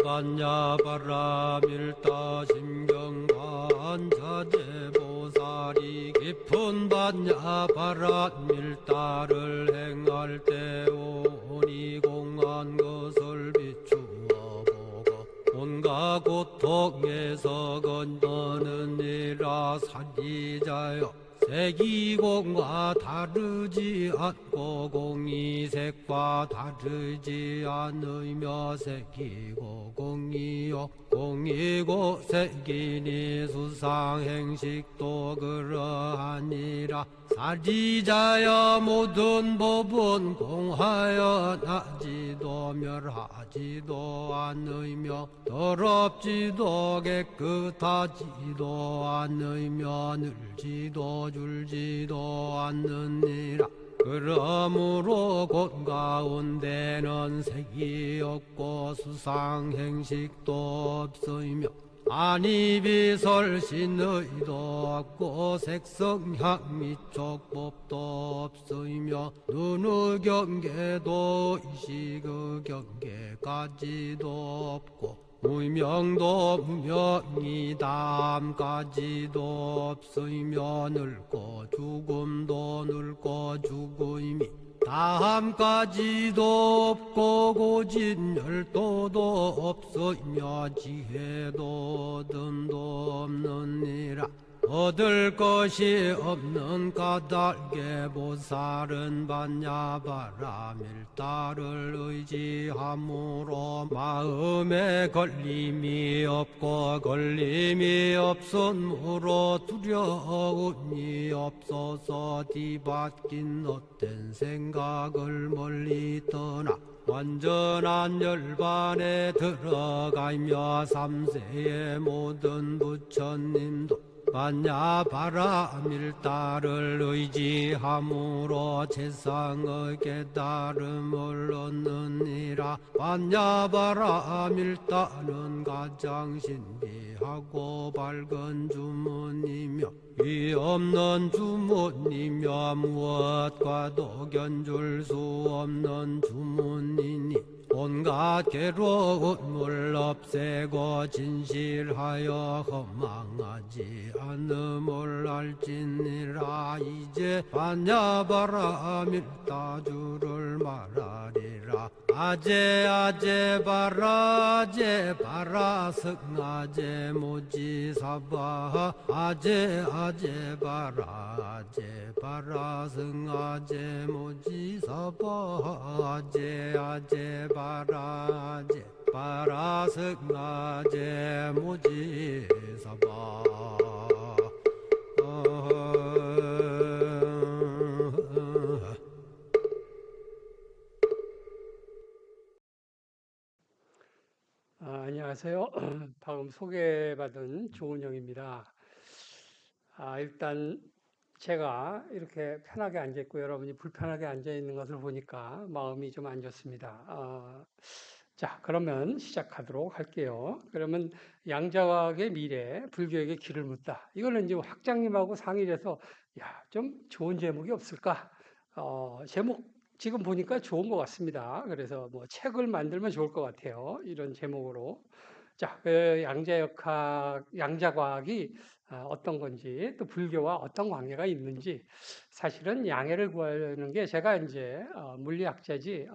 반야바라밀다 심경반자재보살이 깊은 반야바라밀다를 행할 때 오니 공한 것을 비추어 보고 온갖 고통에서 건너느니라. 사리자여, 색이공과 다르지 않고 공이색과 다르지 않으며 색이고 공이요 공이고 색이니 수상행식도 그러하니라. 사리자여, 모든 법은 공하여 나지도 멸하지도 않으며 더럽지도 깨끗하지도 않으며 늘지도 줄지도 않느니라. 그러므로 곧 가운데는 색이 없고 수상행식도 없으며 안이비설신의도 없고 색성향미 촉법도 없으며 눈의 경계도 의식의 경계까지도 없고 무명도 무명이 다함까지도 없으며 늙고 죽음도 늙고 죽음이 다함까지도 없고 고진열도도 없으며 지혜도 얻음도 없느니라. 얻을 것이 없는 까닭에 보살은 반야바라밀다를 의지함으로 마음에 걸림이 없고 걸림이 없으므로 두려움이 없어서 뒤바뀐 헛된 생각을 멀리 떠나 완전한 열반에 들어가며 삼세의 모든 부처님도 반야바라밀다를 의지함으로 세상의 깨달음을 얻느니라. 반야바라밀다는 가장 신비하고 밝은 주문이며 위없는 주문이며 무엇과도 견줄 수 없는 주문이니 온갖 괴로움을 없애고 진실하여 허망하지 않음을 알지니라. 이제 반야바라밀다주를 말하리라. 아제 아제 바라 아제 바라 승아제 모지사바 아제 아제 바라 아제 바라 승아제 모지사바 아제 아제 바라 아제 바라 승아제 모지사바. 안녕하세요. 방금 소개받은 조은영입니다. 일단 제가 이렇게 편하게 앉아 있고 여러분이 불편하게 앉아 있는 것을 보니까 마음이 좀 안 좋습니다. 자, 그러면 시작하도록 할게요. 그러면 양자과학의 미래, 불교에게 길을 묻다. 이거는 이제 학장님하고 상의를 해서 좀 좋은 제목이 없을까? 제목 지금 보니까 좋은 것 같습니다. 그래서 뭐 책을 만들면 좋을 것 같아요. 이런 제목으로. 자, 양자과학이 어떤 건지, 또 불교와 어떤 관계가 있는지, 사실은 양해를 구하는 게 제가 이제 물리학자지,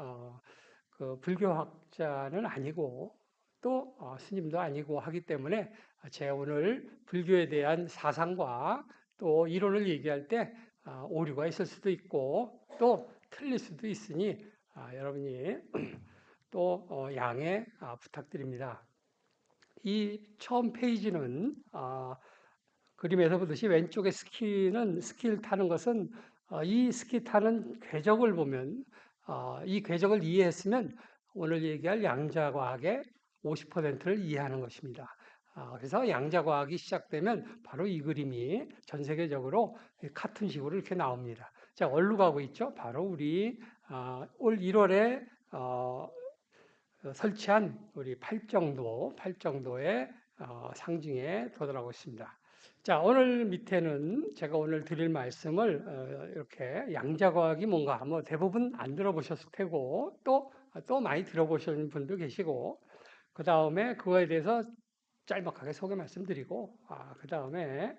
그 불교학자는 아니고, 또 스님도 아니고 하기 때문에 제가 오늘 불교에 대한 사상과 또 이론을 얘기할 때 오류가 있을 수도 있고, 또 틀릴 수도 있으니 여러분이 또 양해 부탁드립니다. 이 처음 페이지는 그림에서 보듯이 왼쪽에 스키를 타는 것은 이 스키 타는 궤적을 보면 이 궤적을 이해했으면 오늘 얘기할 양자과학의 50%를 이해하는 것입니다. 그래서 양자과학이 시작되면 바로 이 그림이 전 세계적으로 카툰식으로 이렇게 나옵니다. 자, 어디로 가고 있죠? 바로 우리 올 1월에 설치한 우리 팔정도의 상징에 도달하고 있습니다. 자, 오늘 밑에는 제가 오늘 드릴 말씀을 이렇게 양자과학이 뭔가 대부분 안 들어보셨을 테고 또 많이 들어보시는 분도 계시고 다음에 그거에 대해서 짤막하게 소개 말씀드리고, 그 다음에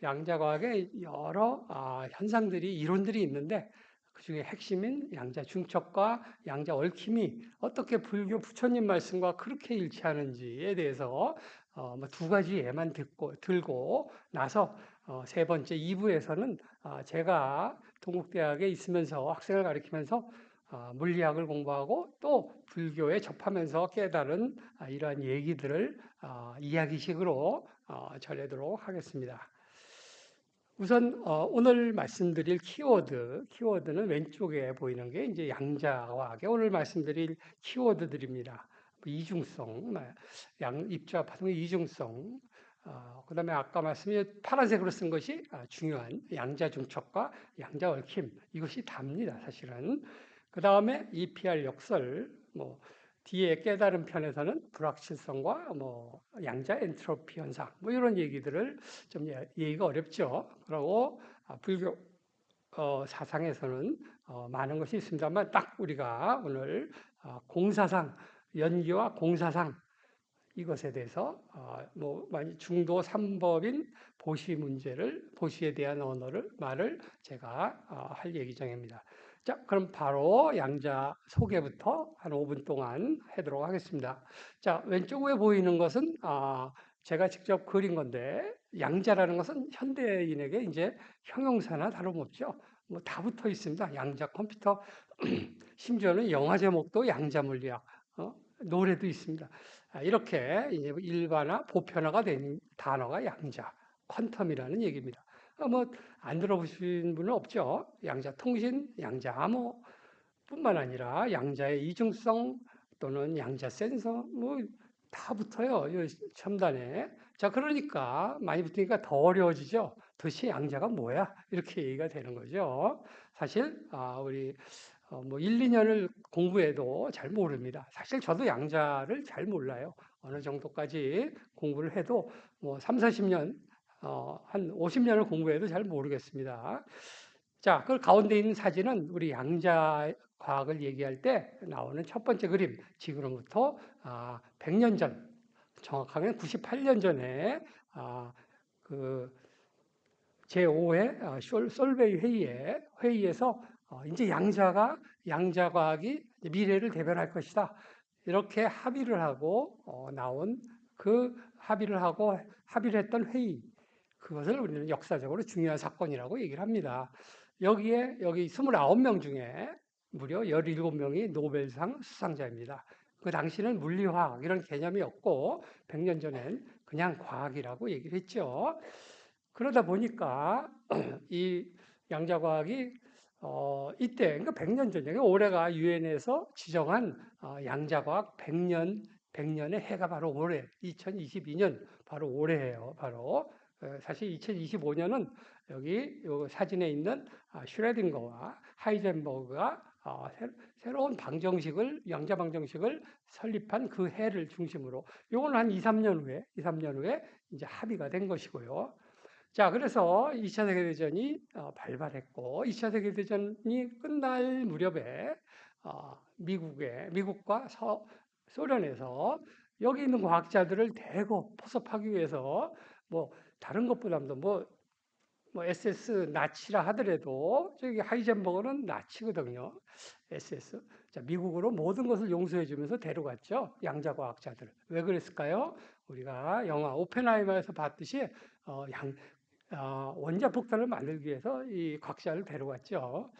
양자과학의 여러 현상들이 이론들이 있는데 그 중에 핵심인 양자 중첩과 양자 얽힘이 어떻게 불교 부처님 말씀과 그렇게 일치하는지에 대해서 뭐 두 가지 예만 들고 나서 세 번째 2부에서는 제가 동국대학에 있으면서 학생을 가르치면서 물리학을 공부하고 또 불교에 접하면서 깨달은 이러한 얘기들을 이야기식으로 전해도록 하겠습니다. 우선 오늘 말씀드릴 키워드는 왼쪽에 보이는 게 이제 양자과학의 오늘 말씀드릴 키워드들입니다. 이중성, 입자 파동의 이중성, 그다음에 아까 말씀이 파란색으로 쓴 것이 중요한 양자 중첩과 양자 얽힘, 이것이 답니다, 사실은. 그다음에 EPR 역설, 뭐 뒤에 깨달은 편에서는 불확실성과 뭐 양자 엔트로피 현상, 뭐 이런 얘기들을 좀 얘기가 어렵죠. 그리고 불교 사상에서는 많은 것이 있습니다만 딱 우리가 오늘 공사상, 연기와 공사상 이것에 대해서 뭐 중도 3법인 보시에 대한 말을 제가 할 예정입니다. 자, 그럼 바로 양자 소개부터 한 5분 동안 하도록 하겠습니다. 자, 왼쪽 에 보이는 것은 제가 직접 그린 건데 양자라는 것은 현대인에게 이제 형용사나 다름없죠. 뭐 다 붙어 있습니다. 양자 컴퓨터, 심지어는 영화 제목도 양자 물리학, 노래도 있습니다. 이렇게 이제 일반화, 보편화가 된 단어가 양자, 퀀텀이라는 얘기입니다. 뭐 안 들어보신 분은 없죠. 양자 통신, 양자 암호 뿐만 아니라 양자의 이중성 또는 양자 센서 뭐 다 붙어요. 이 첨단에. 자, 그러니까 많이 붙으니까 더 어려워지죠. 도대체 양자가 뭐야? 이렇게 얘기가 되는 거죠. 사실 우리 뭐 1, 2년을 공부해도 잘 모릅니다. 사실 저도 양자를 잘 몰라요. 어느 정도까지 공부를 해도 뭐 3, 40년, 한 50년을 공부해도 잘 모르겠습니다. 자, 그 가운데 있는 사진은 우리 양자 과학을 얘기할 때 나오는 첫 번째 그림. 지금으로부터 100년 전, 정확하게는 98년 전에 그 제5회 솔베이 회의에서 이제 양자과학이 미래를 대변할 것이다. 이렇게 합의를 하고 나온 그 합의를 했던 회의. 그것을 우리는 역사적으로 중요한 사건이라고 얘기를 합니다. 여기 29명 중에 무려 17명이 노벨상 수상자입니다. 그 당시는 물리화학 이런 개념이 없고 100년 전엔 그냥 과학이라고 얘기를 했죠. 그러다 보니까 이 양자과학이 이때 그러니까 100년 전에 올해가 유엔에서 지정한 양자과학 100년의 해가 바로 올해 2022년 바로 올해예요. 바로 사실 2025년은 여기 요 사진에 있는 슈레딩거와 하이젠버그가 새로운 양자 방정식을 설립한 그 해를 중심으로 요건 한 2, 3년 후에 이제 합의가 된 것이고요. 자, 그래서 2차 세계대전이 발발했고 2차 세계대전이 끝날 무렵에 미국과 소련에서 여기 있는 과학자들을 대거 포섭하기 위해서 뭐 다른 것보다도 뭐 SS 나치라 하더라도 저기 하이젠버그는 나치거든요. SS. 자, 미국으로 모든 것을 용서해 주면서 데려갔죠. 양자 과학자들. 왜 그랬을까요? 우리가 영화 오펜하이머에서 봤듯이 원자 폭탄을 만들기 위해서 이 과학자를 데려갔죠.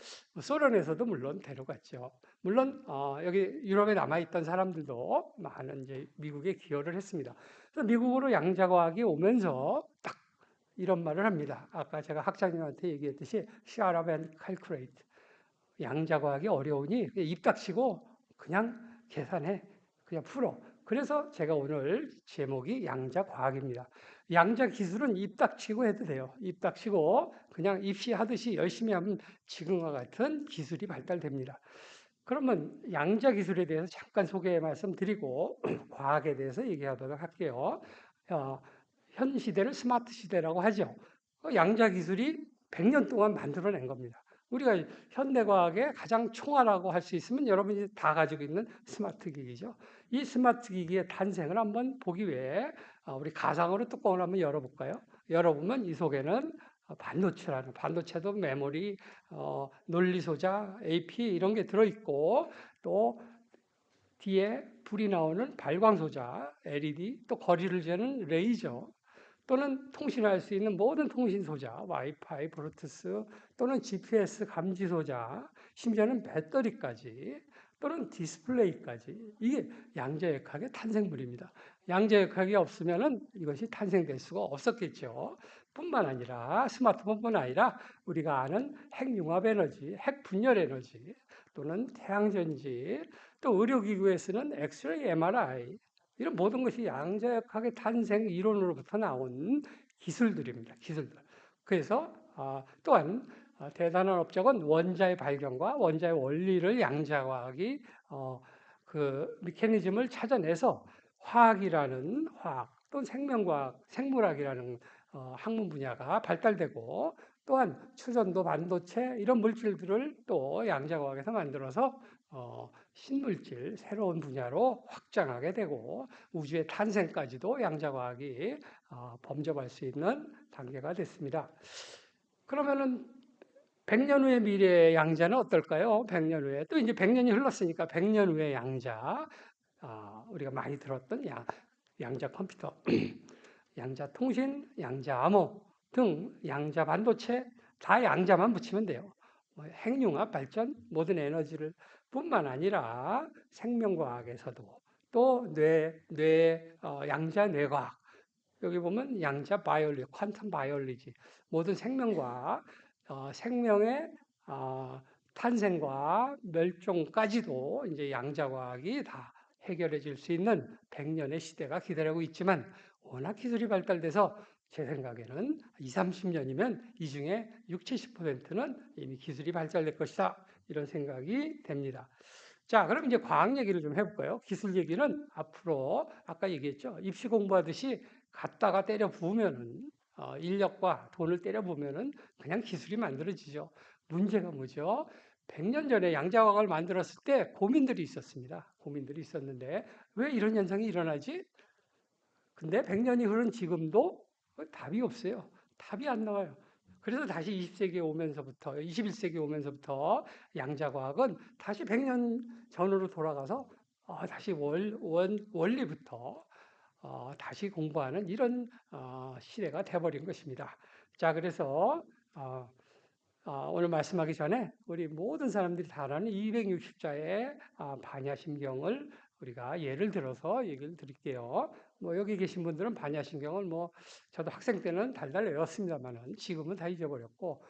소련에서도 물론 데려갔죠. 물론 여기 유럽에 남아있던 사람들도 많은 이제 미국에 기여를 했습니다. 그래서 미국으로 양자과학이 오면서 딱 이런 말을 합니다. 아까 제가 학장님한테 얘기했듯이 shut up and calculate. 양자과학이 어려우니 입 닥치고 그냥 계산해. 그냥 풀어. 그래서 제가 오늘 제목이 양자과학입니다. 양자 기술은 입 닥치고 해도 돼요. 입 닥치고 그냥 입시하듯이 열심히 하면 지금과 같은 기술이 발달됩니다. 그러면 양자 기술에 대해서 잠깐 소개 말씀드리고 과학에 대해서 얘기하도록 할게요. 현 시대를 스마트 시대라고 하죠. 양자 기술이 100년 동안 만들어낸 겁니다. 우리가 현대과학의 가장 총알하고 할 수 있으면 여러분이 다 가지고 있는 스마트 기기죠. 이 스마트 기기의 탄생을 한번 보기 위해 우리 가상으로 뚜껑을 한번 열어볼까요? 열어보면 이 속에는 반도체라는 반도체도 메모리, 논리소자, AP 이런 게 들어있고 또 뒤에 불이 나오는 발광소자, LED, 또 거리를 재는 레이저, 또는 통신할 수 있는 모든 통신 소자, 와이파이, 블루투스, 또는 GPS 감지 소자, 심지어는 배터리까지, 또는 디스플레이까지 이게 양자역학의 탄생물입니다. 양자역학이 없으면은 이것이 탄생될 수가 없었겠죠. 뿐만 아니라 스마트폰뿐 아니라 우리가 아는 핵융합 에너지, 핵분열 에너지, 또는 태양전지, 또 의료기구에 쓰는 엑스레이 MRI 이런 모든 것이 양자역학의 탄생 이론으로부터 나온 기술들입니다. 기술들. 그래서 또한 대단한 업적은 원자의 발견과 원자의 원리를 양자과학이 그 메커니즘을 찾아내서 화학이라는 화학 또는 생명과학, 생물학이라는 학문 분야가 발달되고 또한 추전도 반도체 이런 물질들을 또 양자과학에서 만들어서 신물질 새로운 분야로 확장하게 되고 우주의 탄생까지도 양자과학이 범접할 수 있는 단계가 됐습니다. 그러면은 100년 후의 미래의 양자는 어떨까요? 100년 후에 또 이제 100년이 흘렀으니까 100년 후의 양자 우리가 많이 들었던 양자 컴퓨터, 양자 통신, 양자 암호 등 양자 반도체 다 양자만 붙이면 돼요. 핵융합 발전, 모든 에너지를 뿐만 아니라 생명과학에서도 또 양자 뇌과학 여기 보면 양자 바이올리, 퀀텀 바이올리지 모든 생명과학, 생명의 탄생과 멸종까지도 이제 양자과학이 다 해결해 줄 수 있는 100년의 시대가 기다리고 있지만 워낙 기술이 발달돼서 제 생각에는 2, 30년이면 이 중에 6, 70%는 이미 기술이 발달될 것이다. 이런 생각이 됩니다. 자, 그럼 이제 과학 얘기를 좀 해볼까요? 기술 얘기는 앞으로 아까 얘기했죠. 입시 공부하듯이 갖다가 때려 부으면은 인력과 돈을 때려 부으면은 그냥 기술이 만들어지죠. 문제가 뭐죠? 100년 전에 양자과학을 만들었을 때 고민들이 있었습니다. 고민들이 있었는데 왜 이런 현상이 일어나지? 근데 100년이 흐른 지금도 답이 없어요. 답이 안 나와요. 그래서 다시 20세기에 오면서부터, 21세기에 오면서부터 양자과학은 다시 100년 전으로 돌아가서 다시 원리부터 다시 공부하는 이런 시대가 돼버린 것입니다. 자, 그래서 오늘 말씀하기 전에 우리 모든 사람들이 다 아는 260자의 반야심경을 우리가 예를 들어서 얘기를 드릴게요. 뭐 여기 계신 분들은 반야심경을 뭐 저도 학생 때는 달달 외웠습니다만은 지금은 다 잊어버렸고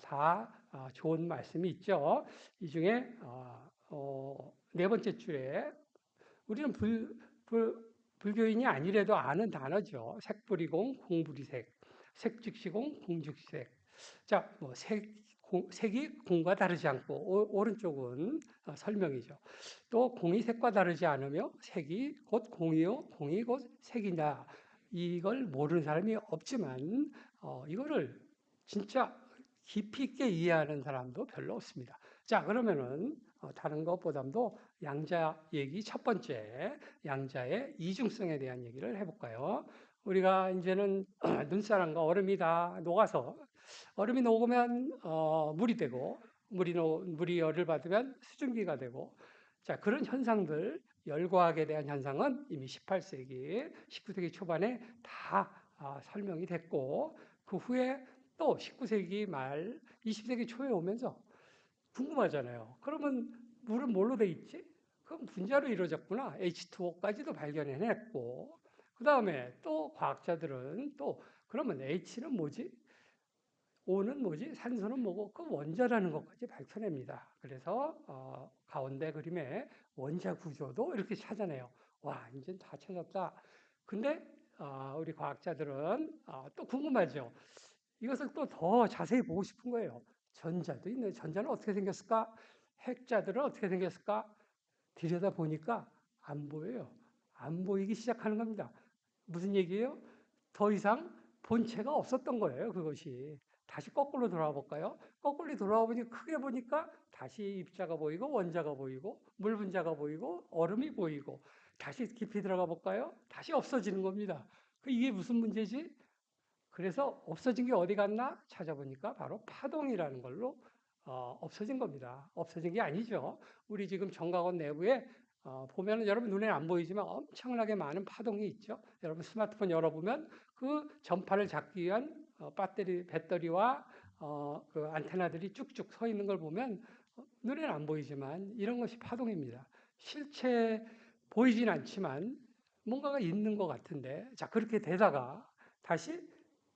다 좋은 말씀이 있죠. 이 중에 네 번째 줄에 우리는 불교인이 아니래도 아는 단어죠. 색불이공, 공불이색, 색즉시공, 공즉색. 자, 뭐 색이 공과 다르지 않고 오른쪽은 설명이죠. 또 공이 색과 다르지 않으며 색이 곧 공이요, 공이 곧 색이다. 이걸 모르는 사람이 없지만 이거를 진짜 깊이 있게 이해하는 사람도 별로 없습니다. 자, 그러면은 다른 것보다도 양자 얘기 첫 번째 양자의 이중성에 대한 얘기를 해볼까요? 우리가 이제는 눈사람과 얼음이 다 녹아서 얼음이 녹으면 물이 되고 물이 열을 받으면 수증기가 되고 자 그런 현상들 열과학에 대한 현상은 이미 18세기, 19세기 초반에 다 설명이 됐고 그 후에 또 19세기 말, 20세기 초에 오면서 궁금하잖아요. 그러면 물은 뭘로 돼 있지? 그럼 분자로 이루어졌구나. H2O까지도 발견해냈고 그 다음에 또 과학자들은 또 그러면 H는 뭐지? O는 뭐지? 산소는 뭐고? 그 원자라는 것까지 밝혀냅니다. 그래서 가운데 그림에 원자 구조도 이렇게 찾아내요. 와, 이제 다 찾았다. 근데 우리 과학자들은 또 궁금하죠. 이것을 또 더 자세히 보고 싶은 거예요. 전자도 있네. 전자는 어떻게 생겼을까? 핵자들은 어떻게 생겼을까? 들여다 보니까 안 보여요. 안 보이기 시작하는 겁니다. 무슨 얘기예요? 더 이상 본체가 없었던 거예요, 그것이. 다시 거꾸로 돌아와 볼까요? 거꾸로 돌아와 보니 크게 보니까 다시 입자가 보이고 원자가 보이고 물 분자가 보이고 얼음이 보이고 다시 깊이 들어가 볼까요? 다시 없어지는 겁니다. 이게 무슨 문제지? 그래서 없어진 게 어디 갔나 찾아보니까 바로 파동이라는 걸로 없어진 겁니다. 없어진 게 아니죠. 우리 지금 정각원 내부에 보면은 여러분 눈에 안 보이지만 엄청나게 많은 파동이 있죠. 여러분 스마트폰 열어보면 그 전파를 잡기 위한 배터리와 그 안테나들이 쭉쭉 서 있는 걸 보면 눈에는 안 보이지만 이런 것이 파동입니다. 실체 보이진 않지만 뭔가가 있는 것 같은데, 자, 그렇게 되다가 다시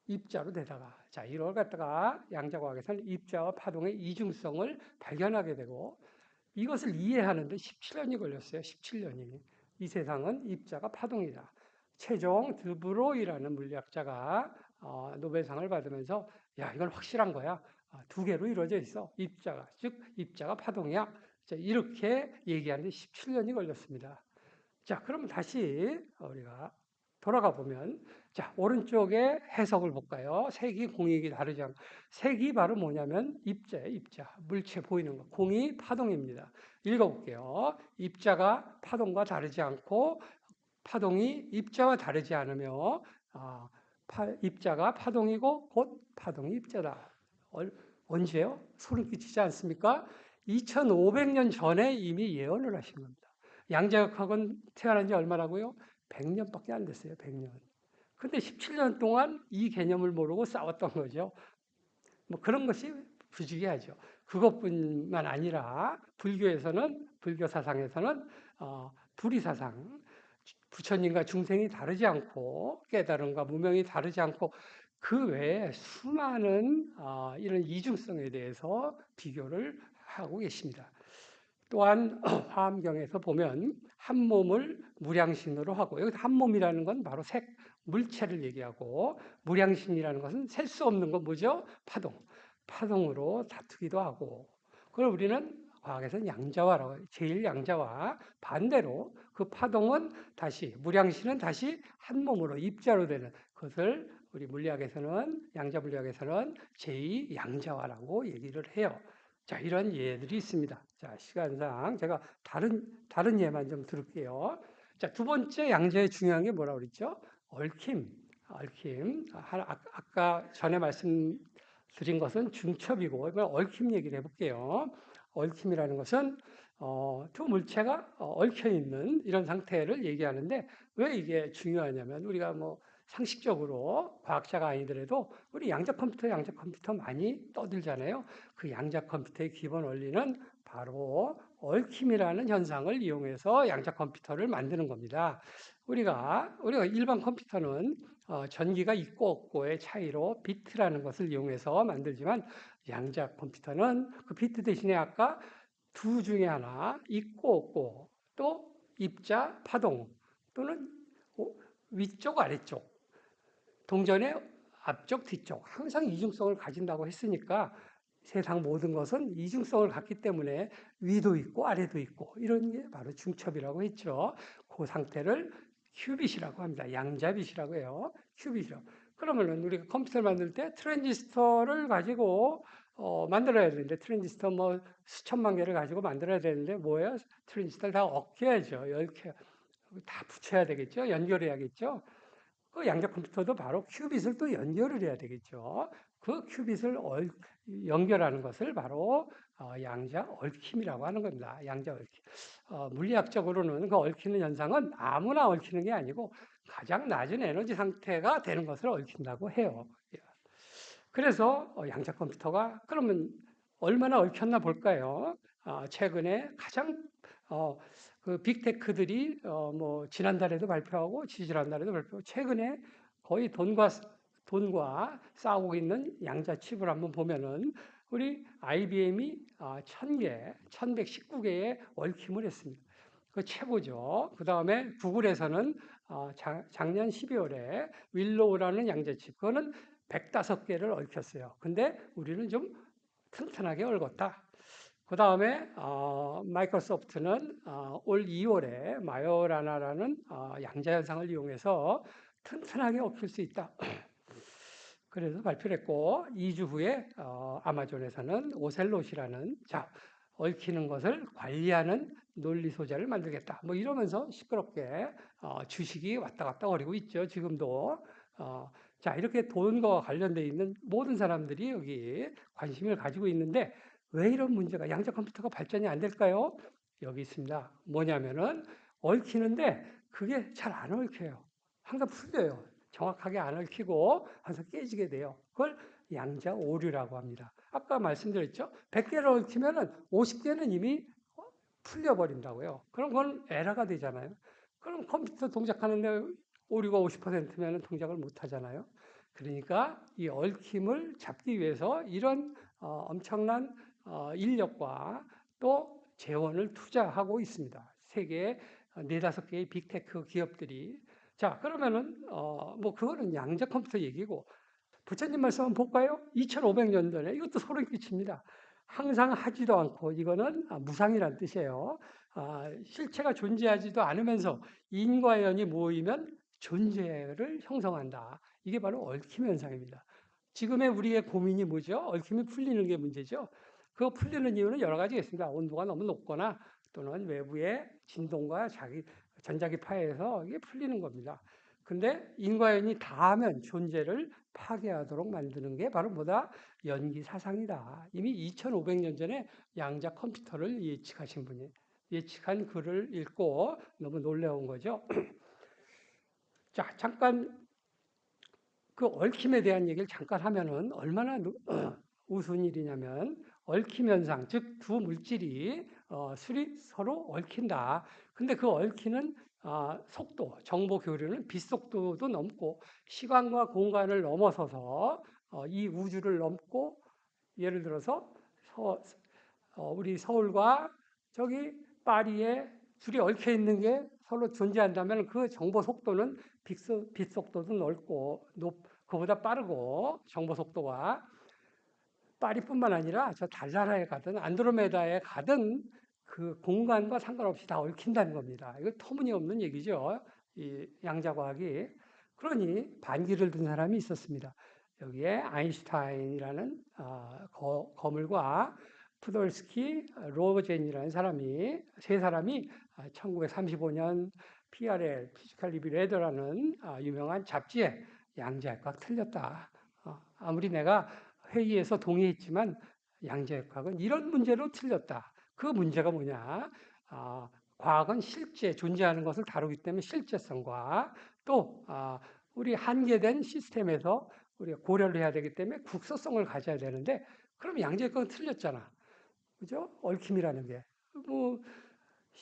입자로 되다가, 자, 이걸 갖다가 양자과학에서는 입자와 파동의 이중성을 발견하게 되고, 이것을 이해하는데 17년이 걸렸어요. 17년이. 이 세상은 입자가 파동이다. 최종 드브로이라는 물리학자가 노벨상을 받으면서, 야, 이건 확실한 거야. 두 개로 이루어져 있어. 입자가, 즉 입자가 파동이야. 자, 이렇게 얘기하는데 17년이 걸렸습니다. 자, 그럼 다시 우리가 돌아가 보면, 자, 오른쪽에 해석을 볼까요? 색이 공익이 다르지 않고, 색이 바로 뭐냐면 입자예요, 입자. 물체 보이는 거. 공이 파동입니다. 읽어볼게요. 입자가 파동과 다르지 않고, 파동이 입자와 다르지 않으며, 입자가 파동이고 곧 파동이 입자다. 언제요? 소름 끼치지 않습니까? 2500년 전에 이미 예언을 하신 겁니다. 양자역학은 태어난 지 얼마라고요? 100년밖에 안 됐어요. 100년. 근데 17년 동안 이 개념을 모르고 싸웠던 거죠. 뭐 그런 것이 부주의하죠. 그것뿐만 아니라 불교에서는, 불교 사상에서는 불의사상, 부처님과 중생이 다르지 않고 깨달음과 무명이 다르지 않고 그 외에 수많은 이런 이중성에 대해서 비교를 하고 계십니다. 또한 화엄경에서 보면 한 몸을 무량신으로 하고, 여기 한 몸이라는 건 바로 물체를 얘기하고, 무량신이라는 것은 셀 수 없는 건 뭐죠? 파동으로 다투기도 하고, 그걸 우리는 과학에서는 양자화라고 해요. 제1양자화. 반대로 그 파동은 다시, 무량신은 다시 한 몸으로 입자로 되는 것을 우리 물리학에서는, 양자 물리학에서는 제2양자화라고 얘기를 해요. 자, 이런 예들이 있습니다. 자, 시간상 제가 다른 예만 좀 들을게요. 자, 두 번째 양자의 중요한 게 뭐라고 그랬죠? 얽힘. 아까 전에 말씀드린 것은 중첩이고, 이번 얽힘 얘기를 해볼게요. 얽힘이라는 것은 두 물체가 얽혀 있는 이런 상태를 얘기하는데, 왜 이게 중요하냐면, 우리가 뭐 상식적으로 과학자가 아니더라도 우리 양자 컴퓨터 많이 떠들잖아요. 그 양자 컴퓨터의 기본 원리는 바로 얽힘이라는 현상을 이용해서 양자 컴퓨터를 만드는 겁니다. 우리가 일반 컴퓨터는 전기가 있고 없고의 차이로 비트라는 것을 이용해서 만들지만, 양자 컴퓨터는 그 비트 대신에 아까 두 중에 하나, 있고 없고, 또 입자, 파동, 또는 위쪽, 아래쪽, 동전의 앞쪽, 뒤쪽, 항상 이중성을 가진다고 했으니까 세상 모든 것은 이중성을 갖기 때문에 위도 있고 아래도 있고, 이런 게 바로 중첩이라고 했죠. 그 상태를 큐빗이라고 합니다. 양자빗이라고 해요. 큐빗이라고. 그러면은 우리가 컴퓨터를 만들 때 트랜지스터를 가지고 만들어야 되는데, 트랜지스터 뭐 수천만 개를 가지고 만들어야 되는데 뭐예요? 트랜지스터를 다 얽혀야죠. 10개 다 붙여야 되겠죠. 연결해야겠죠. 그 양자 컴퓨터도 바로 큐빗을 또 연결을 해야 되겠죠. 그 큐빗을 연결하는 것을 바로 양자 얽힘이라고 하는 겁니다. 양자 얽힘. 물리학적으로는 그 얽히는 현상은 아무나 얽히는 게 아니고 가장 낮은 에너지 상태가 되는 것을 얽힌다고 해요. 그래서 양자 컴퓨터가 그러면 얼마나 얽혔나 볼까요? 최근에 가장 그 빅테크들이 뭐 지난달에도 발표하고 지지난달에도 발표하고, 최근에 거의 돈과 싸우고 있는 양자 칩을 한번 보면은 우리 IBM이 1119개의 얽힘을 했습니다. 그 최고죠. 그 다음에 구글에서는 작년 12월에 윌로우라는 양자칩, 그거는 105개를 얽혔어요. 근데 우리는 좀 튼튼하게 얽었다. 그 다음에 마이크로소프트는 올 2월에 마요라나라는 양자 현상을 이용해서 튼튼하게 얽힐 수 있다. 그래서 발표를 했고 2주 후에 아마존에서는 오셀롯이라는 얽히는 것을 관리하는 논리 소재를 만들겠다. 뭐 이러면서 시끄럽게 주식이 왔다 갔다 거리고 있죠. 지금도. 어, 이렇게 돈과 관련돼 있는 모든 사람들이 여기 관심을 가지고 있는데 왜 이런 문제가 양자 컴퓨터가 발전이 안 될까요? 여기 있습니다. 뭐냐면은 얽히는데 그게 잘 안 얽혀요. 항상 풀려요. 정확하게 안 얽히고 항상 깨지게 돼요. 그걸 양자 오류라고 합니다. 아까 말씀드렸죠? 100개를 얽히면은 50개는 이미 풀려버린다고요. 그럼 그건 에러가 되잖아요. 그럼 컴퓨터 동작하는데 오류가 50%면 동작을 못 하잖아요. 그러니까 이 얽힘을 잡기 위해서 이런 엄청난 인력과 또 재원을 투자하고 있습니다. 세계 네다섯 개의 빅테크 기업들이. 그러면은 뭐 그거는 양자 컴퓨터 얘기고 부처님 말씀 한번 볼까요? 2500년 전에 이것도 소름 끼칩니다. 항상 하지도 않고 이거는 무상이란 뜻이에요. 실체가 존재하지도 않으면서 인과 연이 모이면 존재를 형성한다. 이게 바로 얽힘 현상입니다. 지금의 우리의 고민이 뭐죠? 얽힘이 풀리는 게 문제죠. 그거 풀리는 이유는 여러 가지가 있습니다. 온도가 너무 높거나 또는 외부의 진동과 전자기 파해서 이게 풀리는 겁니다. 근데 인과연이 닿으면 존재를 파괴하도록 만드는 게 바로 뭐다? 연기 사상이다. 이미 2500년 전에 양자 컴퓨터를 예측하신 분이 예측한 글을 읽고 너무 놀라운 거죠. 잠깐 그 얽힘에 대한 얘기를 잠깐 하면은 얼마나 우스운 일이냐면 얽힘 현상, 즉 두 물질이 서로 얽힌다. 근데 그 얽히는 속도, 정보 교류는 빛속도도 넘고 시간과 공간을 넘어서서 이 우주를 넘고 예를 들어서 우리 서울과 저기 파리에 둘이 얽혀 있는 게 서로 존재한다면 그 정보 속도는 빛 속도도 넓고 그보다 빠르고 정보 속도가 파리뿐만 아니라 저 달나라에 가든 안드로메다에 가든 그 공간과 상관없이 다 얽힌다는 겁니다. 이거 터무니없는 얘기죠. 이 양자과학이. 그러니 반기를 든 사람이 있었습니다. 여기에 아인슈타인이라는 거물과 푸돌스키, 로젠이라는 사람이 세 사람이 1935년 PRL, 피지컬 리뷰레더라는 유명한 잡지에 양자역학 틀렸다. 아무리 내가 회의에서 동의했지만 양자역학은 이런 문제로 틀렸다. 그 문제가 뭐냐? 과학은 실제 존재하는 것을 다루기 때문에 실제성과 또 우리 한계된 시스템에서 우리가 고려를 해야 되기 때문에 국소성을 가져야 되는데 그럼 양자역학은 틀렸잖아. 그죠? 얽힘이라는 게. 뭐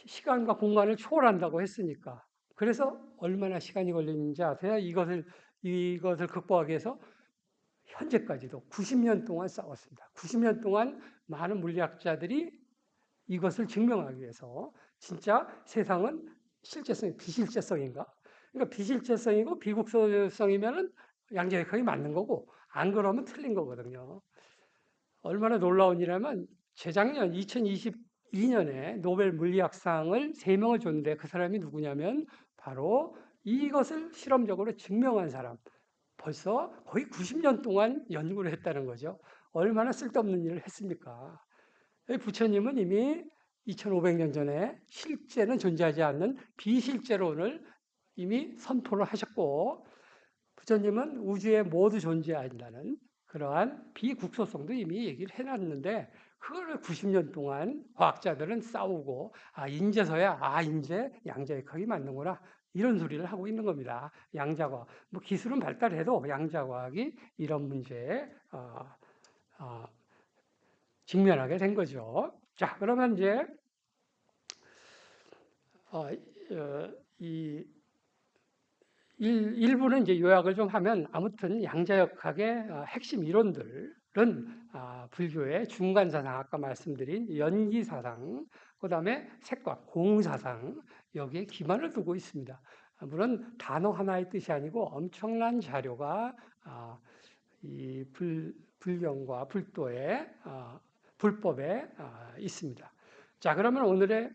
시간과 공간을 초월한다고 했으니까. 그래서 얼마나 시간이 걸리는지 아세요? 이것을 극복하기 위해서 현재까지도 90년 동안 싸웠습니다. 90년 동안 많은 물리학자들이 이것을 증명하기 위해서 진짜 세상은 실제성이 비실제성인가? 그러니까 비실제성이고 비국소성이면은 양자역학이 맞는 거고 안 그러면 틀린 거거든요. 얼마나 놀라운 일이냐면 재작년 2022년에 노벨 물리학상을 3명을 줬는데 그 사람이 누구냐면 바로 이것을 실험적으로 증명한 사람. 벌써 거의 90년 동안 연구를 했다는 거죠. 얼마나 쓸데없는 일을 했습니까? 부처님은 이미 2500년 전에 실제는 존재하지 않는 비실제론을 이미 선포를 하셨고 부처님은 우주에 모두 존재한다는 그러한 비국소성도 이미 얘기를 해놨는데 그걸 90년 동안 과학자들은 싸우고 인제서야 인제 양자역학이 맞는구나 이런 소리를 하고 있는 겁니다. 양자과학. 뭐 기술은 발달해도 양자과학이 이런 문제에 직면하게 된 거죠. 그러면 이제 이 일부는 이제 요약을 좀 하면 아무튼 양자역학의 핵심 이론들은 불교의 중간사상, 아까 말씀드린 연기사상, 그 다음에 색과 공사상 여기에 기반을 두고 있습니다. 물론 단어 하나의 뜻이 아니고 엄청난 자료가 이 불경과 불도의 불법에 있습니다. 그러면 오늘의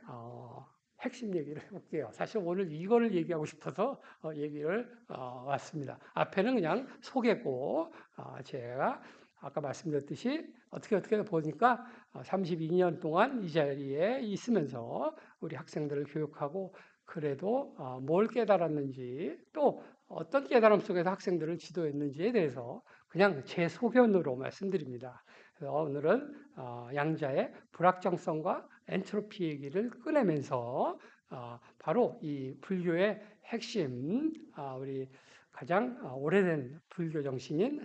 핵심 얘기를 해볼게요. 사실 오늘 이거를 얘기하고 싶어서 얘기를 왔습니다. 앞에는 그냥 소개고 제가 아까 말씀드렸듯이 어떻게 보니까 32년 동안 이 자리에 있으면서 우리 학생들을 교육하고 그래도 뭘 깨달았는지 또 어떤 깨달음 속에서 학생들을 지도했는지에 대해서 그냥 제 소견으로 말씀드립니다. 그래서 오늘은 양자의 불확정성과 엔트로피 얘기를 꺼내면서 바로 이 불교의 핵심, 우리 가장 오래된 불교 정신인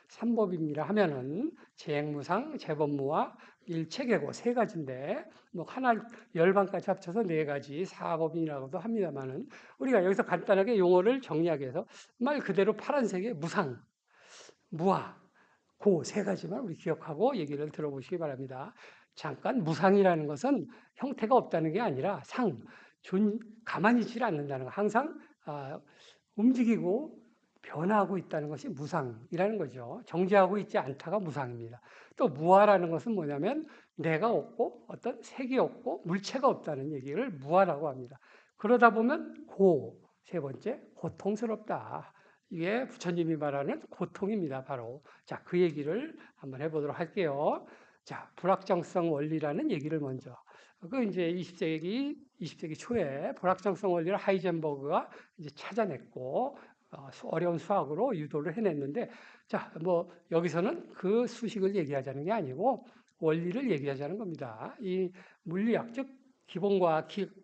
삼법입니다 하면은 재행무상, 재법무와 일체계고 세 가지인데 뭐 하나 열반까지 합쳐서 네 가지 사법이라고도 합니다만은 우리가 여기서 간단하게 용어를 정리하기 위해서 말 그대로 파란색의 무상, 무아, 그 세 가지만 우리 기억하고 얘기를 들어보시기 바랍니다. 잠깐 무상이라는 것은 형태가 없다는 게 아니라 가만히 있지 않는다는 거. 항상 움직이고 변화하고 있다는 것이 무상이라는 거죠. 정지하고 있지 않다가 무상입니다. 또 무아라는 것은 뭐냐면 내가 없고 어떤 색이 없고 물체가 없다는 얘기를 무아라고 합니다. 그러다 보면 세 번째, 고통스럽다. 이게 부처님이 말하는 고통입니다. 바로. 자, 그 얘기를 한번 해보도록 할게요. 자, 불확정성 원리라는 얘기를 먼저. 그 이제 20세기 초에 불확정성 원리를 하이젠버그가 이제 찾아냈고, 어려운 수학으로 유도를 해냈는데, 자, 뭐, 여기서는 그 수식을 얘기하자는 게 아니고, 원리를 얘기하자는 겁니다. 이 물리학, 즉,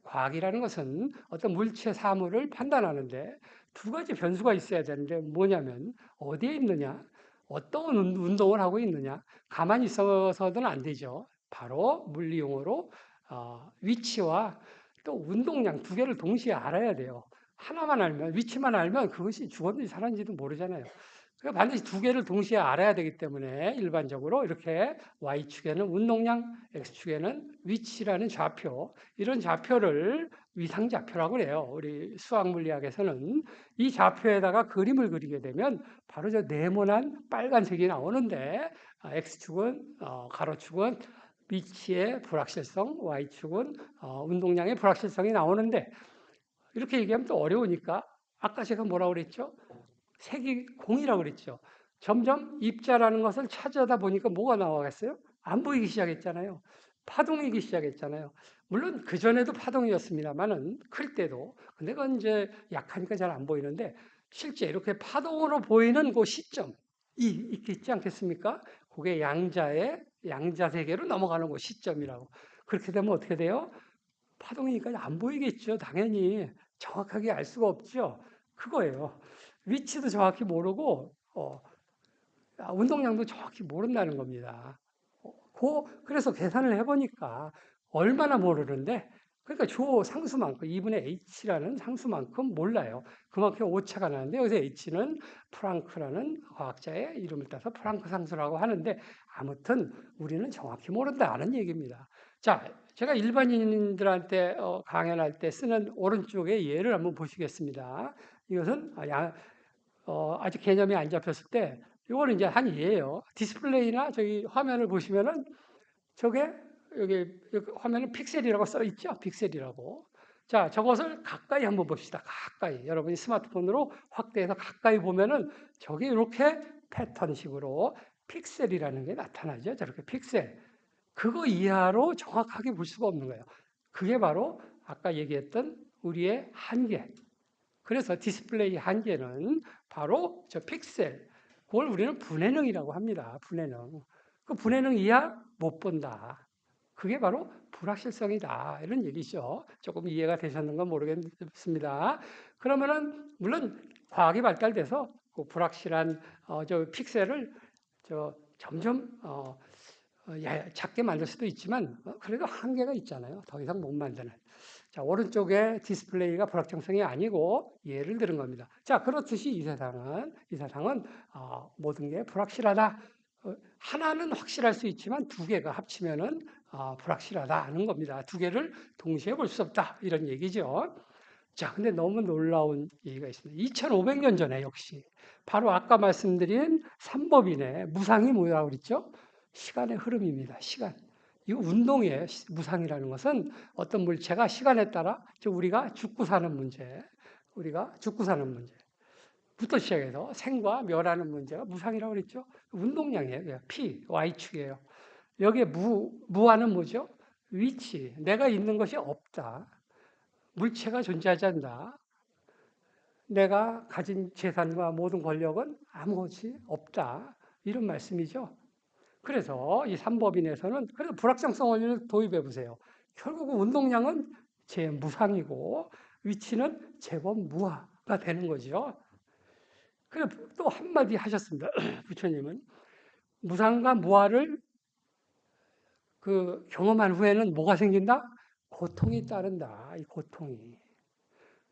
과학이라는 것은 어떤 물체 사물을 판단하는데 두 가지 변수가 있어야 되는데 뭐냐면 어디에 있느냐, 어떤 운동을 하고 있느냐, 가만히 있어서는 안 되죠. 바로 물리용어로 위치와 또 운동량 두 개를 동시에 알아야 돼요. 하나만 알면, 위치만 알면 그것이 죽었는지 살았는지도 모르잖아요. 그러니까 반드시 두 개를 동시에 알아야 되기 때문에 일반적으로 이렇게 Y축에는 운동량, X축에는 위치라는 좌표, 이런 좌표를 위상좌표라고 그래요. 우리 수학물리학에서는 이 좌표에다가 그림을 그리게 되면 바로 저 네모난 빨간색이 나오는데 X축은 가로축은 위치의 불확실성, Y축은 운동량의 불확실성이 나오는데 이렇게 얘기하면 또 어려우니까 아까 제가 뭐라고 그랬죠? 색이 공이라고 그랬죠. 점점 입자라는 것을 찾아다 보니까 뭐가 나와겠어요? 안 보이기 시작했잖아요. 파동이기 시작했잖아요. 물론 그전에도 파동이었습니다만은 클 때도. 근데 그건 이제 약하니까 잘 안 보이는데 실제 이렇게 파동으로 보이는 그 시점이 있지 않겠습니까? 그게 양자 세계로 넘어가는 그 시점이라고. 그렇게 되면 어떻게 돼요? 파동이니까 안 보이겠죠. 당연히 정확하게 알 수가 없죠. 그거예요. 위치도 정확히 모르고 운동량도 정확히 모른다는 겁니다. 그래서 계산을 해보니까 얼마나 모르는데 그러니까 조 상수만큼 2분의 h라는 상수만큼 몰라요. 그만큼 오차가 나는데 여기서 h는 프랑크라는 과학자의 이름을 따서 프랑크 상수라고 하는데 아무튼 우리는 정확히 모른다는 얘기입니다. 자, 제가 일반인들한테 강연할 때 쓰는 오른쪽의 예를 한번 보시겠습니다. 이것은 아직 개념이 안 잡혔을 때 이거는 이제 한 예예요. 디스플레이나 저기 화면을 보시면은 저게 여기 화면에 픽셀이라고 써 있죠? 픽셀이라고. 자, 저것을 가까이 한번 봅시다. 가까이. 여러분이 스마트폰으로 확대해서 가까이 보면은 저게 이렇게 패턴식으로 픽셀이라는 게 나타나죠. 저렇게 픽셀. 그거 이하로 정확하게 볼 수가 없는 거예요. 그게 바로 아까 얘기했던 우리의 한계. 그래서 디스플레이 한계는 바로 저 픽셀. 그걸 우리는 분해능이라고 합니다. 분해능. 그 분해능 이하 못 본다. 그게 바로 불확실성이다. 이런 얘기죠. 조금 이해가 되셨는가 모르겠습니다. 그러면은 물론 과학이 발달돼서 그 불확실한 저 픽셀을 점점 작게 만들 수도 있지만 그래도 한계가 있잖아요. 더 이상 못 만드는. 자, 오른쪽에 디스플레이가 불확정성이 아니고 예를 들은 겁니다. 자, 그렇듯이 이 세상은 모든 게 불확실하다. 하나는 확실할 수 있지만 두 개가 합치면은 불확실하다는 겁니다. 두 개를 동시에 볼 수 없다. 이런 얘기죠. 자, 근데 너무 놀라운 얘기가 있습니다. 2500년 전에 역시 바로 아까 말씀드린 삼법인의 무상이 뭐라고 그랬죠? 시간의 흐름입니다. 시간. 이 운동의 무상이라는 것은 어떤 물체가 시간에 따라 우리가 죽고 사는 문제, 우리가 죽고 사는 문제부터 시작해서 생과 멸하는 문제가 무상이라고 그랬죠. 운동량이에요. P, Y축이에요. 여기에 무하는 뭐죠? 위치, 내가 있는 것이 없다. 물체가 존재하지 않는다. 내가 가진 재산과 모든 권력은 아무것이 없다. 이런 말씀이죠. 그래서 이 삼법인에서는 그래서 불확정성 원리를 도입해 보세요. 결국 운동량은 제무상이고 위치는 제법 무하가 되는 거죠. 그래 또 한마디 하셨습니다. 부처님은 무상과 무하를 경험한 후에는 뭐가 생긴다? 고통이 따른다. 이 고통이.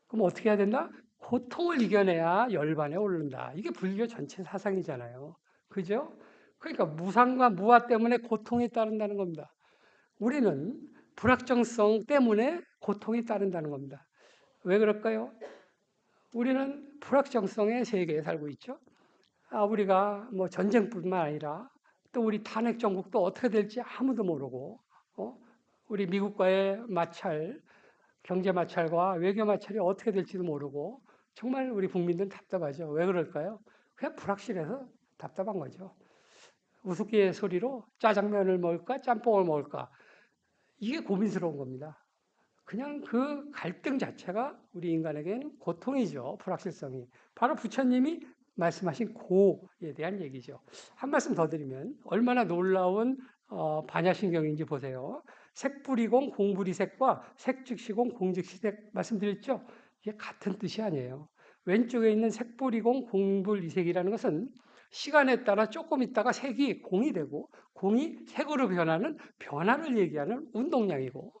그럼 어떻게 해야 된다? 고통을 이겨내야 열반에 오른다. 이게 불교 전체 사상이잖아요. 그죠? 그러니까 무상과 무아 때문에 고통이 따른다는 겁니다. 우리는 불확정성 때문에 고통이 따른다는 겁니다. 왜 그럴까요? 우리는 불확정성의 세계에 살고 있죠. 우리가 뭐 전쟁뿐만 아니라 또 우리 탄핵 정국도 어떻게 될지 아무도 모르고, 우리 미국과의 마찰, 경제 마찰과 외교 마찰이 어떻게 될지도 모르고 정말 우리 국민들은 답답하죠. 왜 그럴까요? 그냥 불확실해서 답답한 거죠. 우습게 소리로 짜장면을 먹을까 짬뽕을 먹을까 이게 고민스러운 겁니다. 그냥 그 갈등 자체가 우리 인간에게는 고통이죠. 불확실성이. 바로 부처님이 말씀하신 고에 대한 얘기죠. 한 말씀 더 드리면 얼마나 놀라운 반야신경인지 보세요. 색불이공 공불이색과 색즉시공 공즉시색 말씀드렸죠. 이게 같은 뜻이 아니에요. 왼쪽에 있는 색불이공 공불이색이라는 것은 시간에 따라 조금 있다가 색이 공이 되고 공이 색으로 변하는 변화를 얘기하는 운동량이고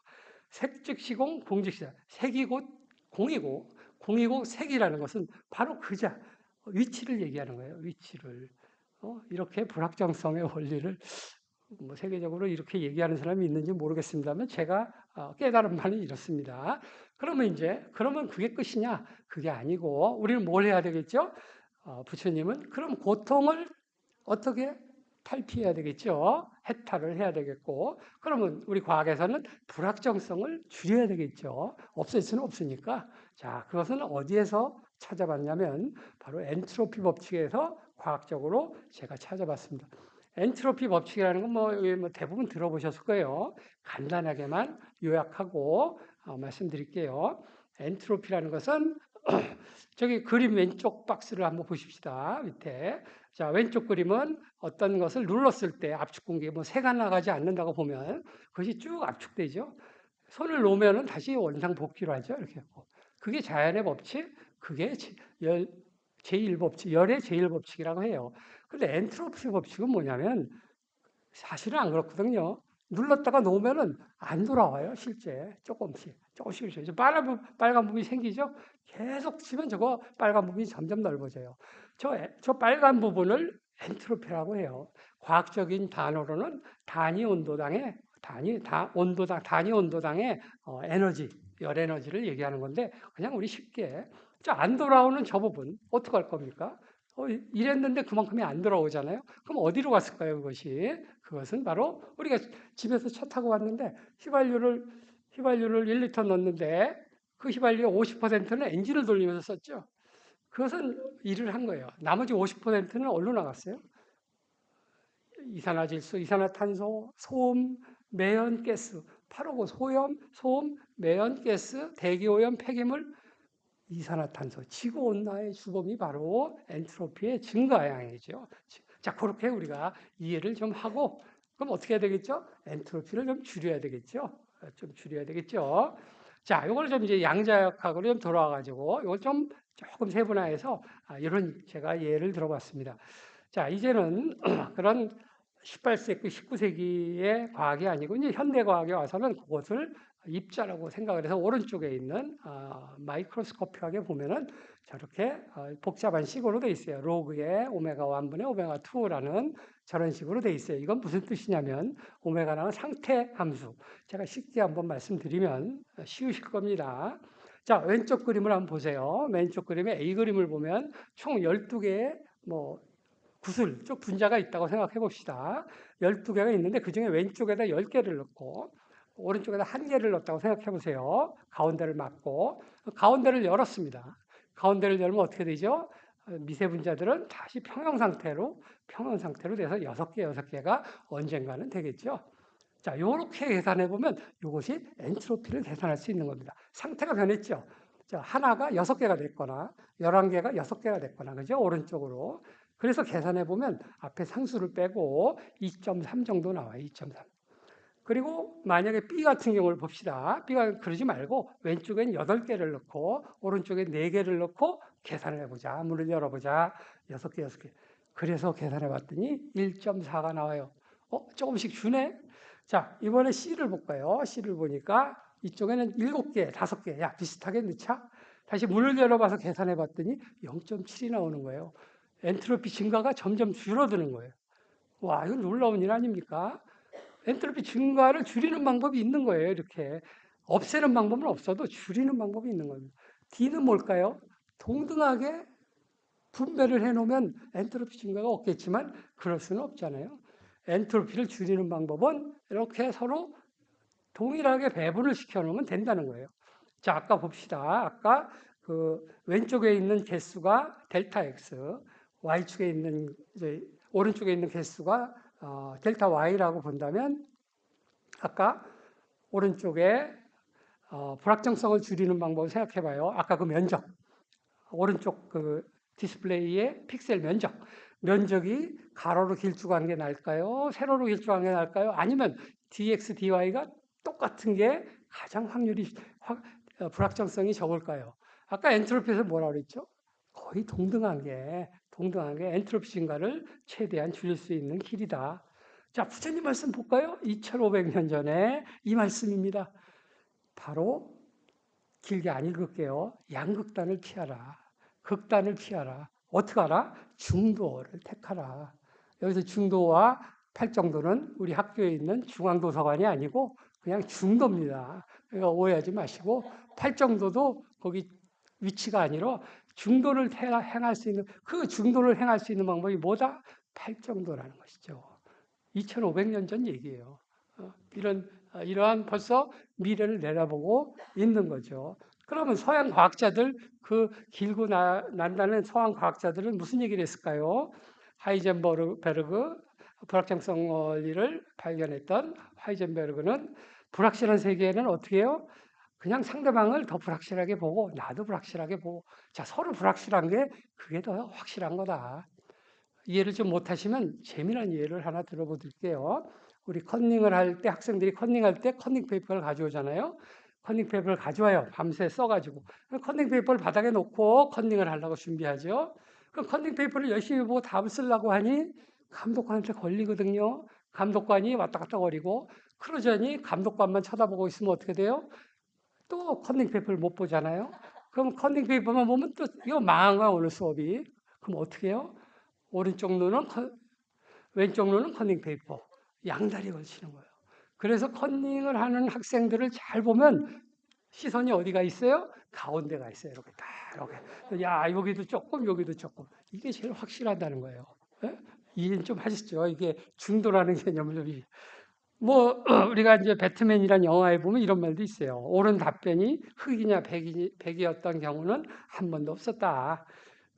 색즉시공 공즉시다. 색이 곧 공이고 공이고 색이라는 것은 바로 그자 위치를 얘기하는 거예요. 위치를. 이렇게 불확정성의 원리를 뭐 세계적으로 이렇게 얘기하는 사람이 있는지 모르겠습니다만 제가 깨달은 바는 이렇습니다. 그러면 그게 끝이냐? 그게 아니고 우리는 뭘 해야 되겠죠? 부처님은 그럼 고통을 어떻게 탈피해야 되겠죠? 해탈을 해야 되겠고 그러면 우리 과학에서는 불확정성을 줄여야 되겠죠. 없앨 수는 없으니까. 자, 그것은 어디에서 찾아봤냐면 바로 엔트로피 법칙에서 과학적으로 제가 찾아봤습니다. 엔트로피 법칙이라는 건 뭐 대부분 들어보셨을 거예요. 간단하게만 요약하고 말씀드릴게요. 엔트로피라는 것은 저기 그림 왼쪽 박스를 한번 보십시다. 밑에. 자, 왼쪽 그림은 어떤 것을 눌렀을 때 압축 공기, 뭐 새가 나가지 않는다고 보면 그것이 쭉 압축되죠. 손을 놓으면 다시 원상 복귀로 하죠. 이렇게. 그게 자연의 법칙, 그게 제1법칙, 열의 제1법칙이라고 해요. 근데 엔트로피 법칙은 뭐냐면 사실은 안 그렇거든요. 눌렀다가 놓으면은 안 돌아와요, 실제. 조금씩. 이제 빨간 부분이 생기죠? 계속 치면 저거 빨간 부분이 점점 넓어져요. 저 빨간 부분을 엔트로피라고 해요. 과학적인 단어로는 단위 온도당의 에너지, 열 에너지를 얘기하는 건데 그냥 우리 쉽게 안 돌아오는 저 부분 어떡할 겁니까? 이랬는데 그만큼이 안 돌아오잖아요. 그럼 어디로 갔을까요, 그것이? 그것은 바로 우리가 집에서 차 타고 왔는데 휘발유를 1리터 넣었는데 그 휘발유의 50%는 엔진을 돌리면서 썼죠. 그것은 일을 한 거예요. 나머지 50%는 어디로 나갔어요? 이산화질소, 이산화탄소, 소음, 매연가스, 바로 그 소음, 매연가스, 대기오염, 폐기물, 이산화탄소, 지구온난화의 주범이 바로 엔트로피의 증가량이죠. 자, 그렇게 우리가 이해를 좀 하고, 그럼 어떻게 해야 되겠죠? 엔트로피를 좀 줄여야 되겠죠? 자, 이걸 좀 이제 양자역학으로 좀 돌아와가지고, 이걸 좀 조금 세분화해서 이런 제가 예를 들어봤습니다. 자, 이제는 그런 18세기, 19세기의 과학이 아니고 이제 현대 과학에 와서는 그것을 입자라고 생각을 해서 오른쪽에 있는 마이크로스코피하게 보면은 저렇게 복잡한 식으로 돼 있어요. 로그의 오메가 1분의 오메가 2라는 저런 식으로 돼 있어요. 이건 무슨 뜻이냐면 오메가라는 상태 함수. 제가 쉽게 한번 말씀드리면 쉬우실 겁니다. 자, 왼쪽 그림을 한번 보세요. 왼쪽 그림에 A 그림을 보면 총 12개의 뭐 구슬, 쭉 분자가 있다고 생각해 봅시다. 12개가 있는데 그중에 왼쪽에다 10개를 넣고 오른쪽에다 1개를 넣었다고 생각해 보세요. 가운데를 막고 가운데를 열었습니다. 가운데를 열면 어떻게 되죠? 미세 분자들은 다시 평형 상태로 돼서 6개, 6개가 언젠가는 되겠죠. 자, 요렇게 계산해 보면 이것이 엔트로피를 계산할 수 있는 겁니다. 상태가 변했죠. 자, 하나가 6개가 됐거나 11개가 6개가 됐거나 그죠? 오른쪽으로. 그래서 계산해 보면 앞에 상수를 빼고 2.3 정도 나와요. 2.3. 그리고 만약에 B 같은 경우를 봅시다. B가 그러지 말고 왼쪽엔 8개를 넣고 오른쪽에 4개를 넣고 계산을 해보자. 문을 열어보자. 6개, 6개. 그래서 계산해 봤더니 1.4가 나와요. 조금씩 주네? 자, 이번에 C를 볼까요? C를 보니까 이쪽에는 7개, 5개. 야, 비슷하게 넣자. 다시 문을 열어봐서 계산해 봤더니 0.7이 나오는 거예요. 엔트로피 증가가 점점 줄어드는 거예요. 와, 이건 놀라운 일 아닙니까? 엔트로피 증가를 줄이는 방법이 있는 거예요. 이렇게 없애는 방법은 없어도 줄이는 방법이 있는 겁니다. D는 뭘까요? 동등하게 분배를 해놓으면 엔트로피 증가가 없겠지만 그럴 수는 없잖아요. 엔트로피를 줄이는 방법은 이렇게 서로 동일하게 배분을 시켜놓으면 된다는 거예요. 자, 아까 봅시다. 아까 그 왼쪽에 있는 개수가 델타 X, Y축에 있는 오른쪽에 있는 개수가 델타 Y라고 본다면 아까 오른쪽에 불확정성을 줄이는 방법을 생각해 봐요. 아까 그 면적, 오른쪽 그 디스플레이의 픽셀 면적이 가로로 길쭉한 게 나을까요? 세로로 길쭉한 게 나을까요? 아니면 dx, dy가 똑같은 게 가장 불확정성이 적을까요? 아까 엔트로피에서 뭐라 그랬죠? 거의 동등한 게 엔트로피 증가를 최대한 줄일 수 있는 길이다. 자, 부처님 말씀 볼까요? 2500년 전에 이 말씀입니다. 바로 길게 안 읽을게요. 양극단을 피하라. 극단을 피하라. 어떻게 하라? 중도를 택하라. 여기서 중도와 팔정도는 우리 학교에 있는 중앙도서관이 아니고 그냥 중도입니다. 그러니까 오해하지 마시고 팔정도도 거기 위치가 아니라 중도를 행할 수 있는 그 중도를 행할 수 있는 방법이 뭐다? 팔정도라는 것이죠. 2500년 전 얘기예요. 이러한 벌써 미래를 내다보고 있는 거죠. 그러면 서양 과학자들 그 길고 난다는 서양 과학자들은 무슨 얘기를 했을까요? 하이젠베르그 불확정성 원리를 발견했던 하이젠베르그는 불확실한 세계에는 어떻게 해요? 그냥 상대방을 더 불확실하게 보고 나도 불확실하게 보고 자 서로 불확실한 게 그게 더 확실한 거다. 이해를 좀 못하시면 재미난 예를 하나 들어보릴게요. 우리 컨닝을 할 때 학생들이 컨닝할 때 컨닝 페이퍼를 가져오잖아요. 컨닝 페이퍼를 가져와요. 밤새 써가지고 컨닝 페이퍼를 바닥에 놓고 컨닝을 하려고 준비하죠. 그럼 컨닝 페이퍼를 열심히 보고 답을 쓰려고 하니 감독관한테 걸리거든요. 감독관이 왔다 갔다 거리고 그러자니 감독관만 쳐다보고 있으면 어떻게 돼요? 또 컨닝 페이퍼를 못 보잖아요. 그럼 컨닝 페이퍼만 보면 또 이거 망한 거야 오늘 수업이. 그럼 어떻게 해요? 오른쪽 눈은 왼쪽 눈은 컨닝 페이퍼. 양다리 걸치는 거예요. 그래서 컨닝을 하는 학생들을 잘 보면 시선이 어디가 있어요? 가운데가 있어요. 이렇게 딱 이렇게. 야 여기도 조금 여기도 조금. 이게 제일 확실하다는 거예요. 예? 이해는 좀 하시죠? 이게 중도라는 개념을 뭐 우리가 이제 배트맨이란 영화에 보면 이런 말도 있어요. 옳은 답변이 흑이냐 백이었던 경우는 한 번도 없었다.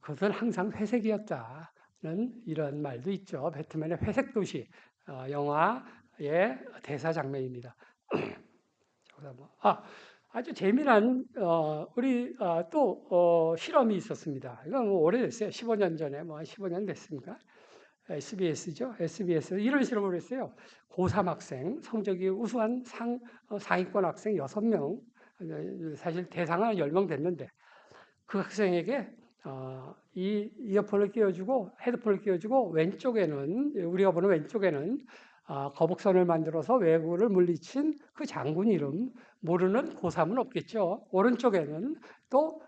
그것은 항상 회색이었다는 이런 말도 있죠. 배트맨의 회색 도시 영화의 대사 장면입니다. 아주 재미난 우리 또 실험이 있었습니다. 이건 뭐 오래됐어요. 15년 전에 뭐 15년 됐습니까? SBS죠. SBS 이런 실험을 했어요. 고3 학생, 성적이 우수한 상위권 학생 6명, 사실 대상은 10명 됐는데 그 학생에게 이 이어폰을 끼워주고 헤드폰을 끼워주고 왼쪽에는 우리가 보는 왼쪽에는 거북선을 만들어서 왜구를 물리친 그 장군 이름 모르는 고3은 없겠죠. 오른쪽에는 또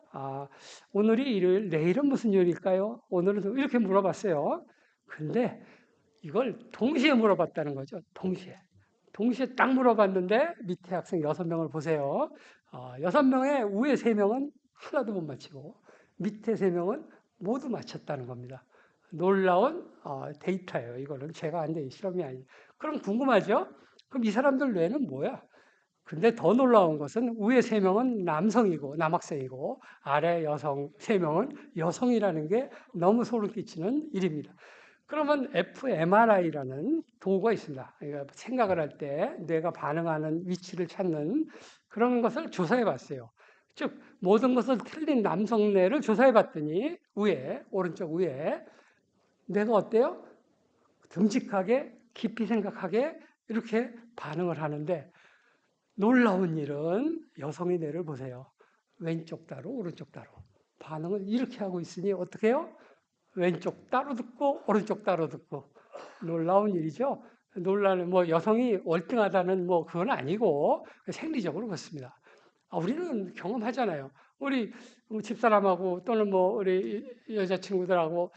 오늘이 일요일, 내일은 무슨 요일일까요? 오늘은 이렇게 물어봤어요. 근데 이걸 동시에 물어봤다는 거죠. 동시에 딱 물어봤는데 밑에 학생 6명을 보세요. 6명의 위에 3명은 하나도 못 맞히고 밑에 3명은 모두 맞췄다는 겁니다. 놀라운 데이터예요. 이거는 제가 한 데 실험이 아니에요. 그럼 궁금하죠? 그럼 이 사람들 뇌는 뭐야? 근데 더 놀라운 것은 위에 세 명은 남성이고 남학생이고 아래 여성 세 명은 여성이라는 게 너무 소름 끼치는 일입니다. 그러면 fMRI라는 도구가 있습니다. 그러니까 생각을 할 때 뇌가 반응하는 위치를 찾는 그런 것을 조사해 봤어요. 즉 모든 것을 틀린 남성 뇌를 조사해 봤더니 위에 오른쪽 위에 뇌가 어때요? 듬직하게 깊이 생각하게 이렇게 반응을 하는데 놀라운 일은 여성의 뇌를 보세요. 왼쪽 따로 오른쪽 따로 반응을 이렇게 하고 있으니 어떻게 해요? 왼쪽 따로 듣고 오른쪽 따로 듣고 놀라운 일이죠. 놀라는 뭐 여성이 월등하다는 뭐 그건 아니고 생리적으로 그렇습니다. 우리는 경험하잖아요. 우리 집사람하고 또는 뭐 우리 여자친구들하고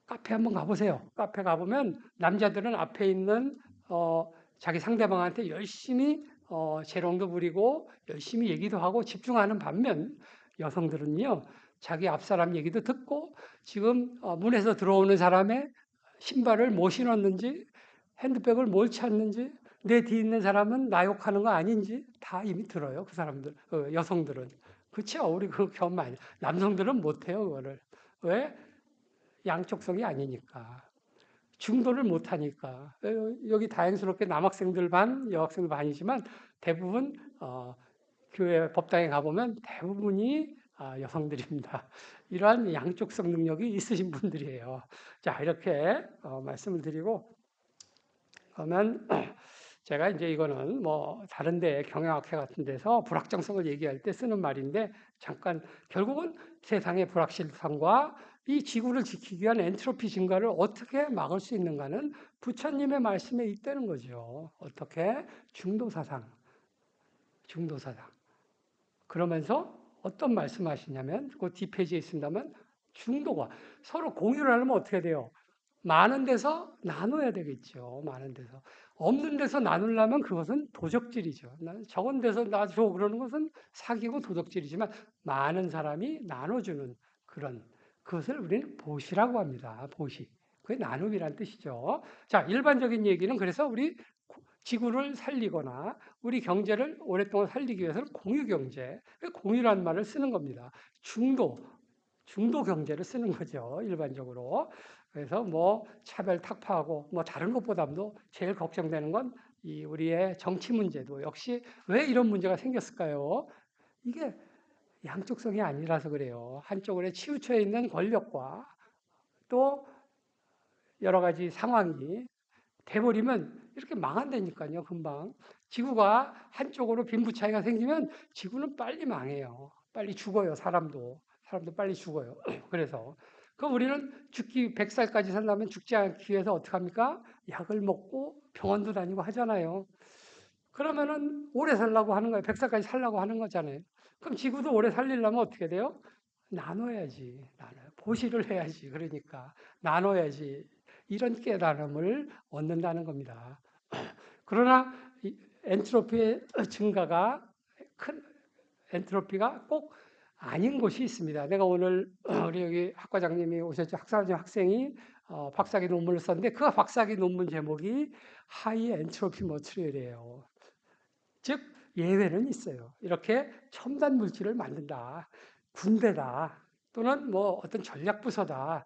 카페 한번 가보세요. 카페 가보면 남자들은 앞에 있는 자기 상대방한테 열심히 재롱도 부리고 열심히 얘기도 하고 집중하는 반면 여성들은요 자기 앞사람 얘기도 듣고 지금 문에서 들어오는 사람의 신발을 뭐 신었는지 핸드백을 뭘 찾는지 내 뒤에 있는 사람은 나 욕하는 거 아닌지 다 이미 들어요. 그 사람들 여성들은 그렇죠. 우리 그 경험 많이 남성들은 못해요 그거를 왜? 양쪽성이 아니니까. 중도를 못하니까. 여기 다행스럽게 남학생들 반, 여학생들 반이지만 대부분 교회 법당에 가보면 대부분이 여성들입니다. 이러한 양쪽성 능력이 있으신 분들이에요. 자, 이렇게 말씀을 드리고 그러면 제가 이제 이거는 뭐 다른 데 경영학회 같은 데서 불확정성을 얘기할 때 쓰는 말인데 잠깐 결국은 세상의 불확실성과 이 지구를 지키기 위한 엔트로피 증가를 어떻게 막을 수 있는가는 부처님의 말씀에 있다는 거죠. 어떻게? 중도사상. 중도사상. 그러면서 어떤 말씀하시냐면 그 뒷페이지에 있습니다만 중도가 서로 공유를 하려면 어떻게 돼요? 많은 데서 나눠야 되겠죠. 많은 데서. 없는 데서 나누려면 그것은 도적질이죠. 적은 데서 놔줘 그러는 것은 사기고 도적질이지만 많은 사람이 나눠주는 그런 그것을 우리는 보시라고 합니다. 보시. 그게 나눔이란 뜻이죠. 자, 일반적인 얘기는 그래서 우리 지구를 살리거나 우리 경제를 오랫동안 살리기 위해서는 공유 경제, 공유라는 말을 쓰는 겁니다. 중도 경제를 쓰는 거죠. 일반적으로. 그래서 뭐 차별 타파하고 뭐 다른 것보다도 제일 걱정되는 건 이 우리의 정치 문제도 역시 왜 이런 문제가 생겼을까요? 이게 양쪽성이 아니라서 그래요. 한쪽으로 치우쳐 있는 권력과 또 여러 가지 상황이 돼버리면 이렇게 망한다니까요, 금방. 지구가 한쪽으로 빈부 차이가 생기면 지구는 빨리 망해요. 빨리 죽어요, 사람도. 사람도 빨리 죽어요. 그래서. 그럼 우리는 죽기 100살까지 살려면 죽지 않기 위해서 어떻게 합니까? 약을 먹고 병원도 다니고 하잖아요. 그러면은 오래 살라고 하는 거예요. 100살까지 살라고 하는 거잖아요. 그럼 지구도 오래 살리려면 어떻게 돼요? 나눠야지. 나눠요. 보시를 해야지. 그러니까 나눠야지. 이런 깨달음을 얻는다는 겁니다. 그러나 엔트로피의 증가가 큰 엔트로피가 꼭 아닌 곳이 있습니다. 내가 오늘 우리 여기 학과장님이 오셨죠. 학생이 박사기 논문을 썼는데 그 박사기 논문 제목이 하이 엔트로피 머티리얼이에요. 즉 예외는 있어요. 이렇게 첨단 물질을 만든다. 군대다. 또는 뭐 어떤 전략 부서다.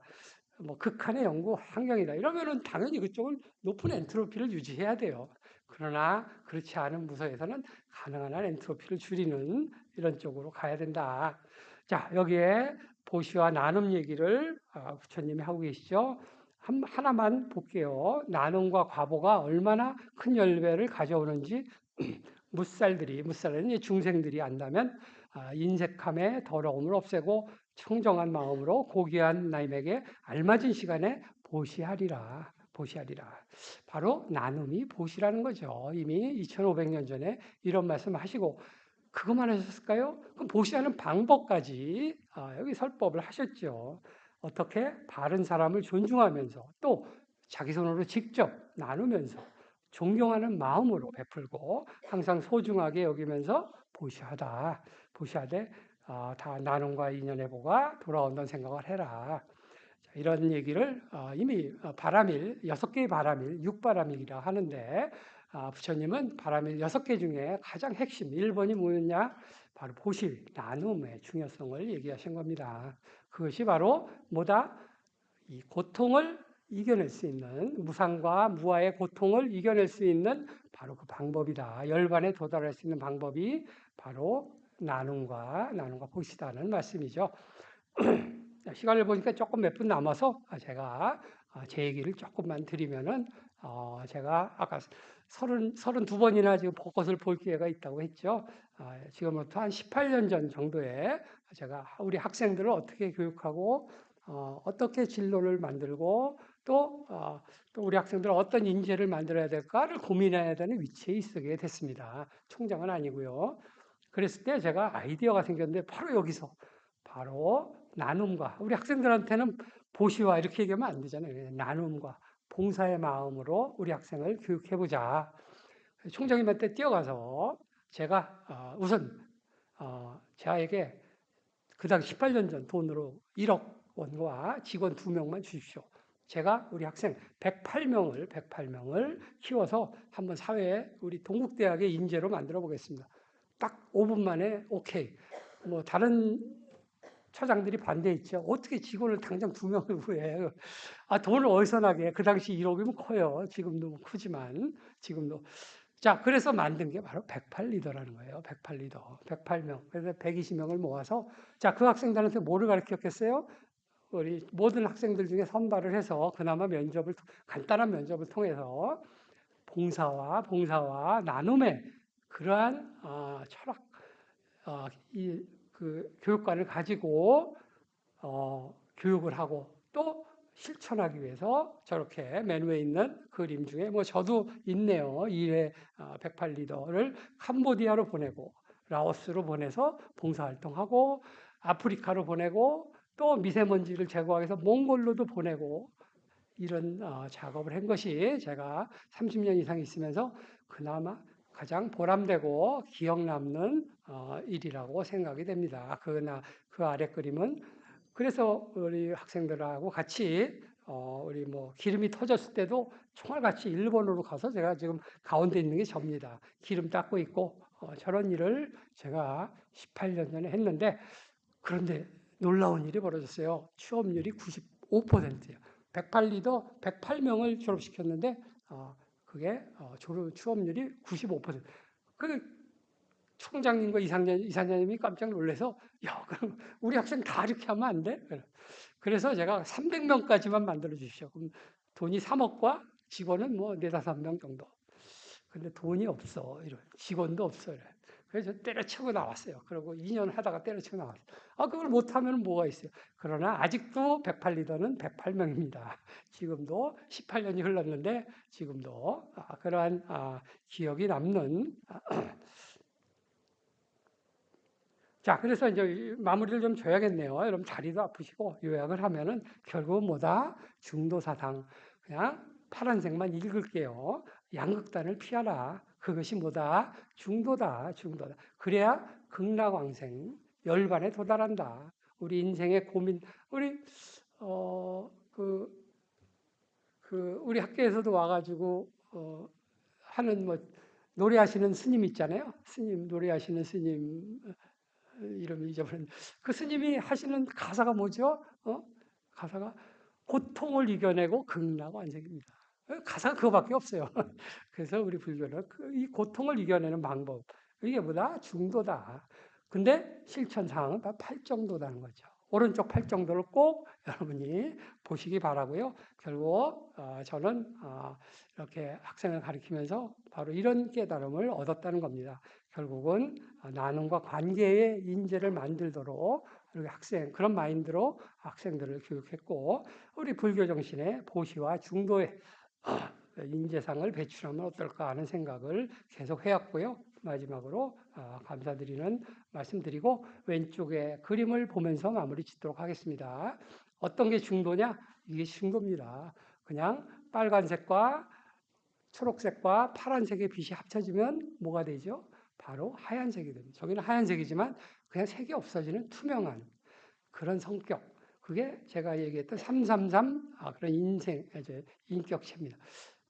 뭐 극한의 연구 환경이다. 이러면은 당연히 그쪽은 높은 엔트로피를 유지해야 돼요. 그러나 그렇지 않은 부서에서는 가능한 한 엔트로피를 줄이는 이런 쪽으로 가야 된다. 자, 여기에 보시와 나눔 얘기를 부처님이 하고 계시죠. 하나만 볼게요. 나눔과 과보가 얼마나 큰 열매를 가져오는지 무살은 중생들이 안다면 인색함의 더러움을 없애고 청정한 마음으로 고귀한 나님에게 알맞은 시간에 보시하리라. 보시하리라. 바로 나눔이 보시라는 거죠. 이미 2500년 전에 이런 말씀 하시고 그것만 하셨을까요? 그럼 보시하는 방법까지 여기 설법을 하셨죠. 어떻게 바른 사람을 존중하면서 또 자기 손으로 직접 나누면서 존경하는 마음으로 베풀고 항상 소중하게 여기면서 보시하다. 보시하되 다 나눔과 인연의 보가 돌아온다는 생각을 해라. 이런 얘기를 이미 바람일, 6개의 바람일, 육바람일이라 하는데 부처님은 바람일 6개 중에 가장 핵심, 1번이 뭐였냐? 바로 보실, 나눔의 중요성을 얘기하신 겁니다. 그것이 바로 뭐다? 이 고통을 이겨낼 수 있는, 무상과 무아의 고통을 이겨낼 수 있는 바로 그 방법이다. 열반에 도달할 수 있는 방법이 바로 나눔과 보시다는 말씀이죠. 시간을 보니까 조금 몇 분 남아서 제가 제 얘기를 조금만 드리면은 제가 아까 32번이나 지금 벚꽃을 볼 기회가 있다고 했죠. 지금부터 한 18년 전 정도에 제가 우리 학생들을 어떻게 교육하고 어떻게 진로를 만들고 또 우리 학생들은 어떤 인재를 만들어야 될까를 고민해야 되는 위치에 있게 됐습니다. 총장은 아니고요. 그랬을 때 제가 아이디어가 생겼는데 바로 여기서 바로 나눔과 우리 학생들한테는 보시와 이렇게 얘기하면 안 되잖아요. 나눔과 봉사의 마음으로 우리 학생을 교육해보자. 총장님한테 뛰어가서 제가 우선 저에게 그 당시 18년 전 돈으로 1억 원과 직원 2명만 주십시오. 제가 우리 학생 108명을 키워서 한번 사회에 우리 동국대학의 인재로 만들어 보겠습니다. 딱 5분 만에 오케이. 뭐 다른 처장들이 반대했죠. 어떻게 직원을 당장 2명을 구해? 돈을 어디서 나게? 그 당시 1억이면 커요. 지금도 크지만 지금도. 자, 그래서 만든 게 바로 108리더라는 거예요. 108리더. 108명. 그래서 120명을 모아서 자, 그 학생들한테 뭐를 가르쳤겠어요? 우리 모든 학생들 중에 선발을 해서 그나마 간단한 면접을 통해서 봉사와 나눔의 그러한 철학, 그 교육관을 가지고 교육을 하고 또 실천하기 위해서 저렇게 맨 위에 있는 그림 중에 뭐 저도 있네요. 108리더를 캄보디아로 보내고 라오스로 보내서 봉사활동하고 아프리카로 보내고 또 미세먼지를 제거하기 위해서 몽골로도 보내고 이런 작업을 한 것이 제가 30년 이상 있으면서 그나마 가장 보람되고 기억 남는 일이라고 생각이 됩니다. 그 아래 그림은 그래서 우리 학생들하고 같이 우리 뭐 기름이 터졌을 때도 총알같이 일본으로 가서 제가 지금 가운데 있는 게 접니다. 기름 닦고 있고 저런 일을 제가 18년 전에 했는데 그런데 놀라운 일이 벌어졌어요. 취업률이 95%예요. 108리더 108명을 졸업시켰는데 그게 취업률이 95%. 그 총장님과 이사장님이 깜짝 놀라서 야, 그럼 우리 학생 다 이렇게 하면 안 돼? 그래서 제가 300명까지만 만들어 주십시오. 그럼 돈이 3억과 직원은 뭐 4~5명 정도. 근데 돈이 없어. 이런 직원도 없어. 이래. 그래서 때려치고 나왔어요. 그리고 2년 하다가 때려치고 나왔어요. 그걸 못하면 뭐가 있어요. 그러나 아직도 108리더는 108명입니다. 지금도 18년이 흘렀는데 지금도 그러한 기억이 남는 자, 그래서 이제 마무리를 좀 줘야겠네요. 여러분 다리도 아프시고 요약을 하면은 결국은 뭐다? 중도사상. 그냥 파란색만 읽을게요. 양극단을 피하라. 그것이 뭐다? 중도다. 그래야 극락왕생, 열반에 도달한다. 우리 인생의 고민, 우리 우리 학교에서도 와가지고 하는 뭐 노래하시는 스님 있잖아요. 스님 노래하시는 스님 이름을 잊어버렸는데 그 스님이 하시는 가사가 뭐죠? 가사가 고통을 이겨내고 극락완생입니다. 가사가 그거밖에 없어요. 그래서 우리 불교는 이 고통을 이겨내는 방법 이게 뭐다? 중도다. 근데 실천 사항은 다 팔정도다는 거죠. 오른쪽 팔정도를 꼭 여러분이 보시기 바라고요. 결국 저는 이렇게 학생을 가르치면서 바로 이런 깨달음을 얻었다는 겁니다. 결국은 나눔과 관계의 인재를 만들도록 그런 마인드로 학생들을 교육했고 우리 불교 정신의 보시와 중도의 인재상을 배출하면 어떨까 하는 생각을 계속 해왔고요. 마지막으로 감사드리는 말씀드리고 왼쪽에 그림을 보면서 마무리 짓도록 하겠습니다. 어떤 게 중도냐? 이게 중도입니다. 그냥 빨간색과 초록색과 파란색의 빛이 합쳐지면 뭐가 되죠? 바로 하얀색이 됩니다. 저기는 하얀색이지만 그냥 색이 없어지는 투명한 그런 성격. 그게 제가 얘기했던 333 그런 인생 이제 인격체입니다.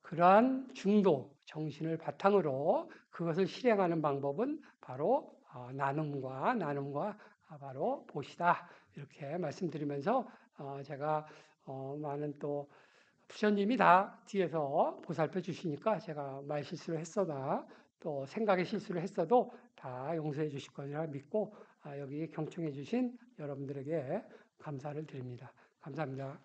그러한 중도 정신을 바탕으로 그것을 실행하는 방법은 바로 나눔과 바로 보시다 이렇게 말씀드리면서 제가 많은 또 부처님이 다 뒤에서 보살펴 주시니까 제가 말 실수를 했어도 또 생각의 실수를 했어도 다 용서해 주실 거라 믿고 여기 경청해 주신 여러분들에게 감사를 드립니다. 감사합니다.